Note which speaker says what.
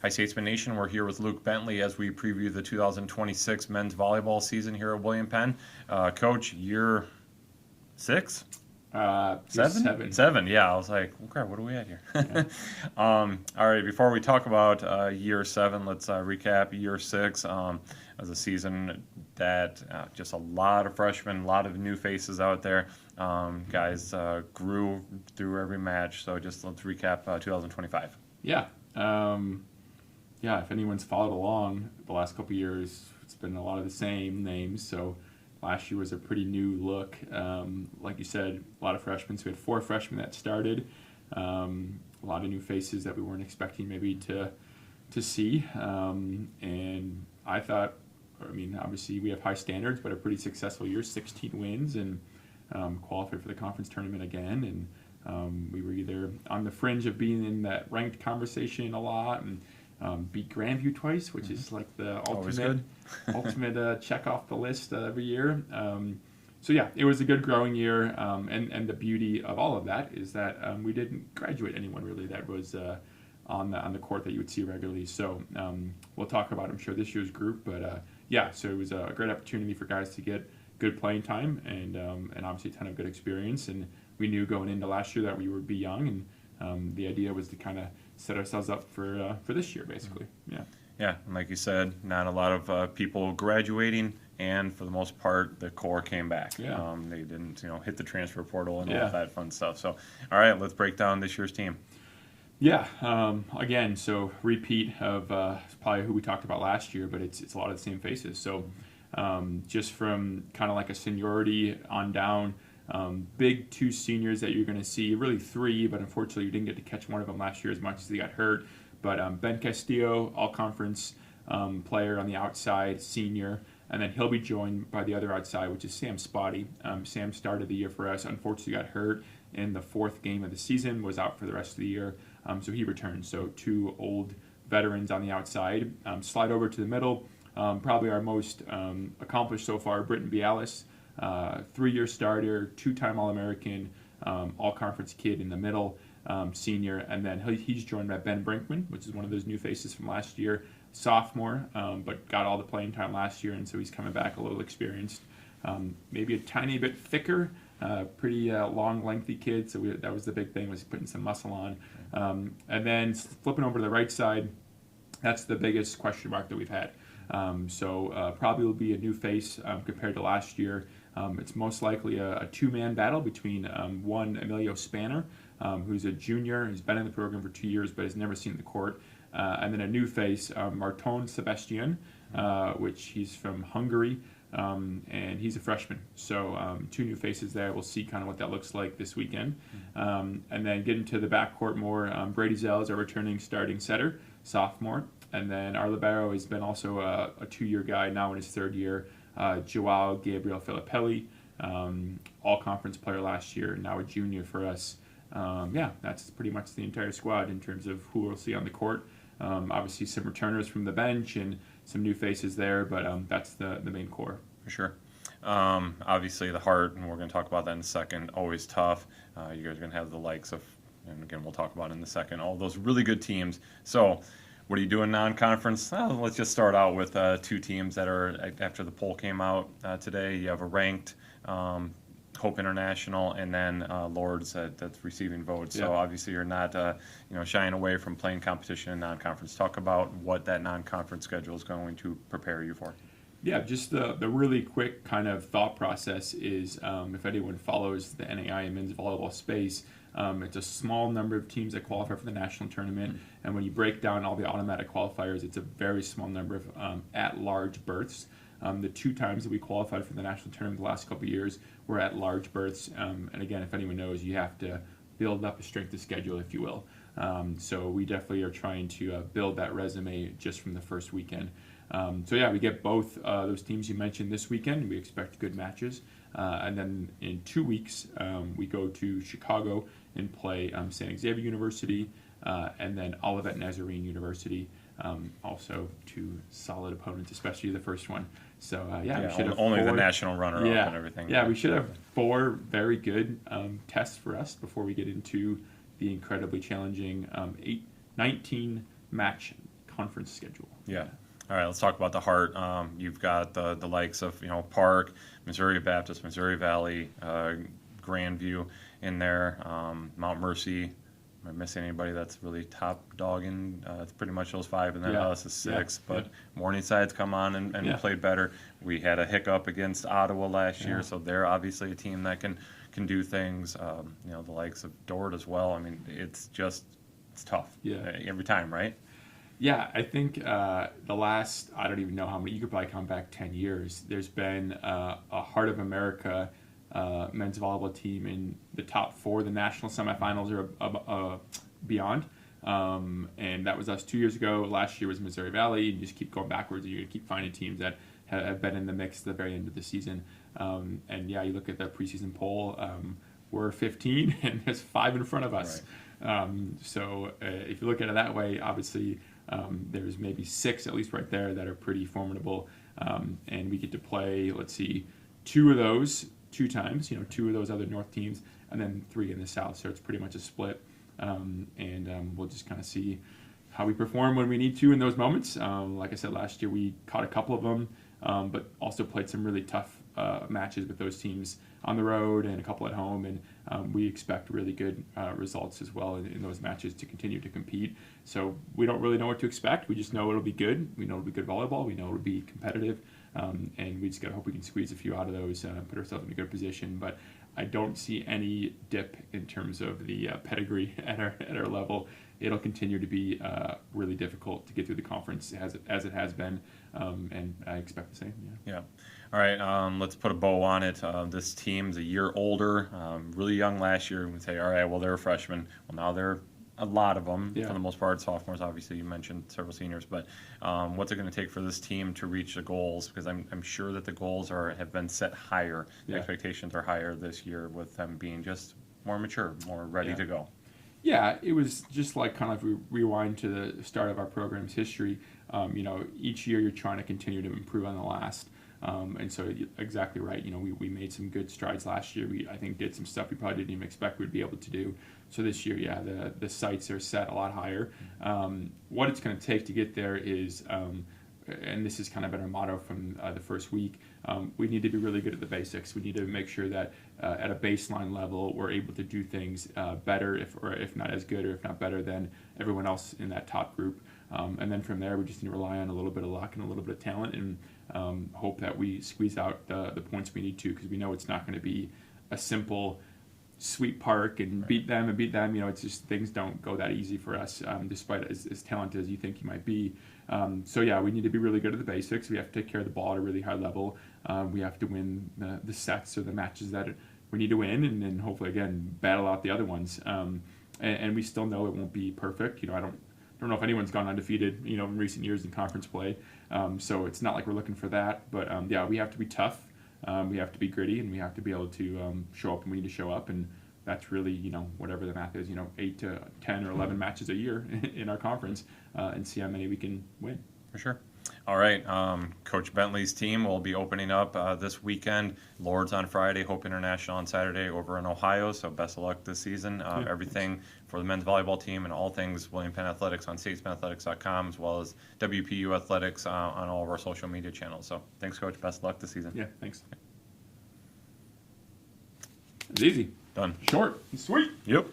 Speaker 1: Hi, Statesmen Nation. We're here with Luke Bentley as we preview the 2026 men's volleyball season here at William Penn. Coach, year 6? Seven?
Speaker 2: Seven.
Speaker 1: Seven, yeah. I was like, oh, crap, what are we at here?
Speaker 2: Yeah.
Speaker 1: All right, before we talk about year 7, let's recap year 6 as a season that just a lot of freshmen, a lot of new faces out there. Guys grew through every match, so just let's recap 2025.
Speaker 2: Yeah. If anyone's followed along the last couple of years, it's been a lot of the same names. So last year was a pretty new look. Like you said, a lot of freshmen. So we had 4 freshmen that started. A lot of new faces that we weren't expecting maybe to see. And I thought, obviously we have high standards, but a pretty successful year, 16 wins, and qualified for the conference tournament again. And we were either on the fringe of being in that ranked conversation a lot, and beat Grandview twice, which is like the ultimate check off the list every year. It was a good growing year, and the beauty of all of that is that we didn't graduate anyone really that was on the court that you would see regularly. So we'll talk about, I'm sure, this year's group, but so it was a great opportunity for guys to get good playing time and obviously a ton of good experience. And we knew going into last year that we would be young, and the idea was to kind of set ourselves up for this year, basically.
Speaker 1: Yeah, and like you said, not a lot of people graduating, and for the most part, the core came back.
Speaker 2: Yeah.
Speaker 1: They didn't, hit the transfer portal and all that fun stuff. So, all right, let's break down this year's team.
Speaker 2: Yeah. Again, so repeat of probably who we talked about last year, but it's a lot of the same faces. So just from kind of like a seniority on down. Big 2 seniors that you're going to see, really 3, but unfortunately you didn't get to catch one of them last year as much as he got hurt. But Ben Castillo, all-conference player on the outside, senior, and then he'll be joined by the other outside, which is Sam Spotty. Sam started the year for us, unfortunately got hurt in the 4th game of the season, was out for the rest of the year, so he returned. So 2 old veterans on the outside. Slide over to the middle, probably our most accomplished so far, Britton Bialis. 3-year starter, 2-time All-American, all-conference kid in the middle, senior, and then he's joined by Ben Brinkman, which is one of those new faces from last year, sophomore, but got all the playing time last year, and so he's coming back a little experienced, maybe a tiny bit thicker, pretty long, lengthy kid, so that was the big thing, was putting some muscle on. And then flipping over to the right side, that's the biggest question mark that we've had. Probably will be a new face compared to last year. It's most likely a 2-man battle between one Emilio Spanner, who's a junior, who's been in the program for 2 years but has never seen the court, and then a new face, Marton Sebastian, which he's from Hungary, and he's a freshman. So 2 new faces there. We'll see kind of what that looks like this weekend. And then getting to the backcourt more, Brady Zell is our returning starting setter, sophomore. And then our libero has been also a 2-year guy, now in his 3rd year, Joao Gabriel Filippelli, all-conference player last year, now a junior for us. That's pretty much the entire squad in terms of who we'll see on the court. Obviously some returners from the bench and some new faces there, but that's the main core.
Speaker 1: For sure. Obviously the heart, and we're going to talk about that in a second, always tough. You guys are going to have the likes of, and again we'll talk about in a second, all those really good teams. So what are you doing non-conference? Let's just start out with 2 teams that are, after the poll came out today, you have a ranked Hope International, and then Lords that's receiving votes. So obviously you're not shying away from playing competition in non-conference. Talk about what that non-conference schedule is going to prepare you for.
Speaker 2: Yeah, just the really quick kind of thought process is, if anyone follows the NAI and men's volleyball space, it's a small number of teams that qualify for the national tournament, and when you break down all the automatic qualifiers, it's a very small number of at-large berths. The 2 times that we qualified for the national tournament the last couple of years were at-large berths, and again, if anyone knows, you have to build up a strength of schedule, if you will. So we definitely are trying to build that resume just from the first weekend. We get both those teams you mentioned this weekend. We expect good matches. And then in 2 weeks, we go to Chicago and play San Xavier University, and then Olivet Nazarene University. Also 2 solid opponents, especially the first one. So we should have
Speaker 1: only
Speaker 2: 4,
Speaker 1: the national runner-up and everything.
Speaker 2: Yeah, we should have 4 very good tests for us before we get into the incredibly challenging 19 match conference schedule.
Speaker 1: Yeah. All right, let's talk about the Heart. You've got the likes of Park, Missouri Baptist, Missouri Valley, Grandview in there, Mount Mercy. Am I missing anybody that's really top dog in? It's pretty much those 5, and then us is 6. But Morningside's come on and played better. We had a hiccup against Ottawa last year, so they're obviously a team that can do things. The likes of Dort as well. I mean, it's tough every time, right?
Speaker 2: Yeah, I think the last, I don't even know how many, you could probably come back 10 years, there's been a Heart of America men's volleyball team in the top 4 of the national semifinals or beyond. And that was us 2 years ago. Last year was Missouri Valley. You just keep going backwards. You keep finding teams that have been in the mix at the very end of the season. And you look at the preseason poll, we're 15 and there's 5 in front of us. Right. So if you look at it that way, obviously there's maybe 6 at least right there that are pretty formidable. And we get to play, 2 of those 2 times, 2 of those other North teams, and then 3 in the South. So it's pretty much a split. We'll just kind of see how we perform when we need to in those moments. Like I said, last year we caught a couple of them, but also played some really tough matches with those teams on the road and a couple at home. And we expect really good results as well in those matches to continue to compete. So we don't really know what to expect. We just know it'll be good. We know it'll be good volleyball. We know it'll be competitive. And we just got to hope we can squeeze a few out of those, put ourselves in a good position. But I don't see any dip in terms of the pedigree at our level. It'll continue to be really difficult to get through the conference as it has been, and I expect the same.
Speaker 1: Yeah. All right, let's put a bow on it. This team's a year older, really young last year. We say, all right, well, they're freshmen. Well, now they're a lot of them, for the most part, sophomores. Obviously, you mentioned several seniors, but what's it going to take for this team to reach the goals? Because I'm sure that the goals have been set higher. The expectations are higher this year with them being just more mature, more ready to go.
Speaker 2: Yeah, it was just like kind of rewind to the start of our program's history. Each year you're trying to continue to improve on the last. And so exactly right. We made some good strides last year. We, I think, did some stuff we probably didn't even expect we'd be able to do. So this year, the sights are set a lot higher. What it's going to take to get there is, and this has kind of been our motto from the first week, we need to be really good at the basics. We need to make sure that at a baseline level, we're able to do things better, if not as good, or if not better than everyone else in that top group. And then from there, we just need to rely on a little bit of luck and a little bit of talent, and hope that we squeeze out the points we need to, because we know it's not going to be a simple sweep Park and beat them. It's just things don't go that easy for us, despite as talented as you think you might be. We need to be really good at the basics. We have to take care of the ball at a really high level. We have to win the sets or the matches that we need to win, and then hopefully again battle out the other ones. And we still know it won't be perfect. I don't know if anyone's gone undefeated, in recent years in conference play. So it's not like we're looking for that. But we have to be tough. We have to be gritty, and we have to be able to show up when we need to show up. And that's really, whatever the math is, 8 to 10 or 11 matches a year in our conference, and see how many we can win.
Speaker 1: For sure. All right. Coach Bentley's team will be opening up this weekend. Lords on Friday, Hope International on Saturday over in Ohio. So best of luck this season. Everything for the men's volleyball team and all things William Penn Athletics on statesmenathletics.com, as well as WPU Athletics on all of our social media channels. So thanks, Coach. Best of luck this season.
Speaker 2: Yeah, thanks. It's easy.
Speaker 1: Done.
Speaker 2: Short and sweet.
Speaker 1: Yep.